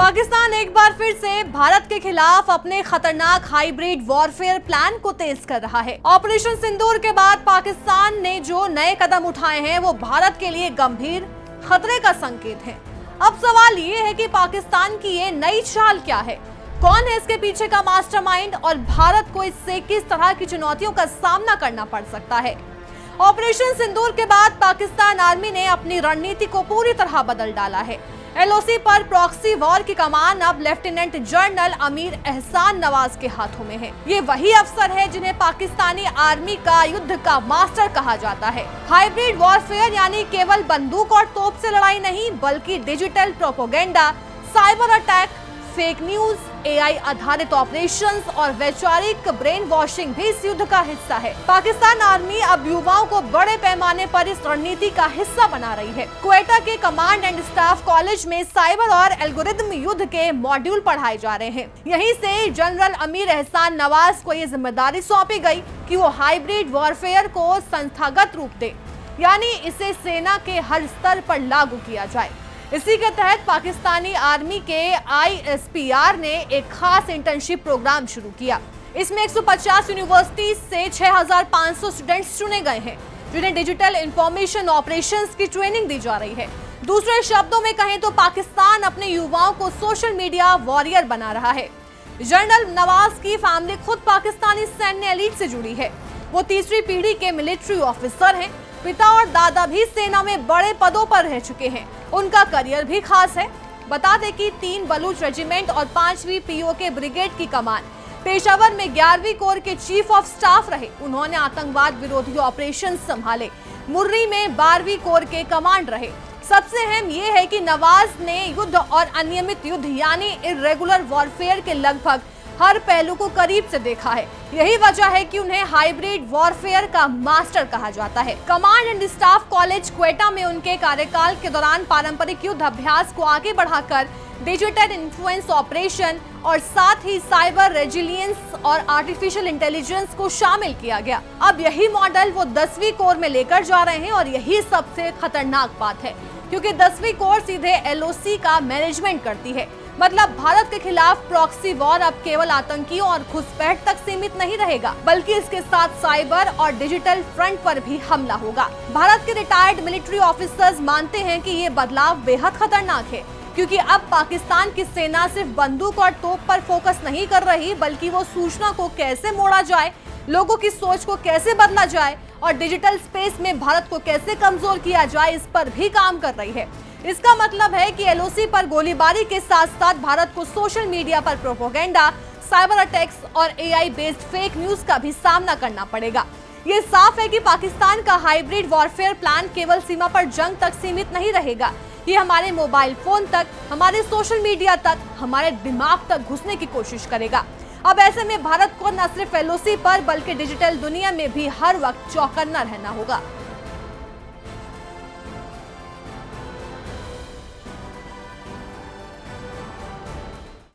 पाकिस्तान एक बार फिर से भारत के खिलाफ अपने खतरनाक हाइब्रिड वॉरफेयर प्लान को तेज कर रहा है। ऑपरेशन सिंदूर के बाद पाकिस्तान ने जो नए कदम उठाए हैं वो भारत के लिए गंभीर खतरे का संकेत है। अब सवाल ये है कि पाकिस्तान की ये नई चाल क्या है, कौन है इसके पीछे का मास्टरमाइंड और भारत को इससे किस तरह की चुनौतियों का सामना करना पड़ सकता है। ऑपरेशन सिंदूर के बाद पाकिस्तान आर्मी ने अपनी रणनीति को पूरी तरह बदल डाला है। एलओसी पर प्रॉक्सी वॉर की कमान अब लेफ्टिनेंट जनरल अमीर एहसान नवाज के हाथों में है। ये वही अफसर है जिन्हें पाकिस्तानी आर्मी का युद्ध का मास्टर कहा जाता है। हाइब्रिड वॉरफेयर यानी केवल बंदूक और तोप से लड़ाई नहीं, बल्कि digital propaganda, cyber attack, fake news, AI आधारित ऑपरेशंस और वैचारिक ब्रेन वॉशिंग भी इस युद्ध का हिस्सा है। पाकिस्तान आर्मी अब युवाओं को बड़े पैमाने पर इस रणनीति का हिस्सा बना रही है। क्वेटा के कमांड एंड स्टाफ कॉलेज में साइबर और एल्गोरिदम युद्ध के मॉड्यूल पढ़ाए जा रहे हैं। यहीं से जनरल अमीर एहसान नवाज को ये जिम्मेदारी सौंपी गई कि वो हाइब्रिड वॉरफेयर को संस्थागत रूप दे, यानी इसे सेना के हर स्तर पर लागू किया जाए। इसी के तहत पाकिस्तानी आर्मी के ISPR ने एक खास इंटर्नशिप प्रोग्राम शुरू किया। इसमें 150 यूनिवर्सिटी से 6500 स्टूडेंट्स चुने गए हैं, जिन्हें डिजिटल इंफॉर्मेशन ऑपरेशंस की ट्रेनिंग दी जा रही है। दूसरे शब्दों में कहें तो पाकिस्तान अपने युवाओं को सोशल मीडिया वॉरियर बना रहा है। जनरल नवाज की फैमिली खुद पाकिस्तानी सैन्य एलीट से जुड़ी है। वो तीसरी पीढ़ी के मिलिट्री ऑफिसर हैं। पिता और दादा भी सेना में बड़े पदों पर रह चुके हैं। उनका करियर भी खास है। बता दें कि 3 बलूच रेजिमेंट और 5वीं POK ब्रिगेड की कमान, पेशावर में 11वीं कोर के चीफ ऑफ स्टाफ रहे। उन्होंने आतंकवाद विरोधी ऑपरेशन संभाले। मुर्री में 12वीं कोर के कमांड रहे। सबसे अहम ये है कि नवाज ने युद्ध और अनियमित युद्ध यानी इर्रेगुलर वॉरफेयर के लगभग हर पहलू को करीब से देखा है। यही वजह है कि उन्हें हाइब्रिड वॉरफेयर का मास्टर कहा जाता है। Command and staff college Quetta में उनके कार्यकाल के दौरान पारंपरिक युद्ध अभ्यास को आगे बढ़ाकर डिजिटल इन्फ्लुएंस ऑपरेशन और साथ ही साइबर रेजिलियंस और आर्टिफिशियल इंटेलिजेंस को शामिल किया गया। अब यही मॉडल वो 10वीं कोर में लेकर जा रहे हैं और यही सबसे खतरनाक बात है, क्योंकि 10वीं कोर सीधे LOC का मैनेजमेंट करती है। मतलब भारत के खिलाफ प्रॉक्सी वॉर अब केवल आतंकियों और घुसपैठ तक सीमित नहीं रहेगा, बल्कि इसके साथ साइबर और डिजिटल फ्रंट पर भी हमला होगा। भारत के रिटायर्ड मिलिट्री ऑफिसर्स मानते हैं कि ये बदलाव बेहद खतरनाक है, क्योंकि अब पाकिस्तान की सेना सिर्फ बंदूक और तोप पर फोकस नहीं कर रही, बल्कि वो सूचना को कैसे मोड़ा जाए, लोगों की सोच को कैसे बदला जाए और डिजिटल स्पेस में भारत को कैसे कमजोर किया जाए, इस पर भी काम कर रही है। इसका मतलब है कि LOC पर गोलीबारी के साथ साथ भारत को सोशल मीडिया पर प्रोपेगेंडा, साइबर अटैक्स और AI बेस्ड फेक न्यूज का भी सामना करना पड़ेगा। ये साफ है कि पाकिस्तान का हाइब्रिड वॉरफेयर प्लान केवल सीमा पर जंग तक सीमित नहीं रहेगा। ये हमारे मोबाइल फोन तक, हमारे सोशल मीडिया तक, हमारे दिमाग तक घुसने की कोशिश करेगा। अब ऐसे में भारत को न सिर्फ LOC पर बल्कि डिजिटल दुनिया में भी हर वक्त चौकन्ना रहना होगा।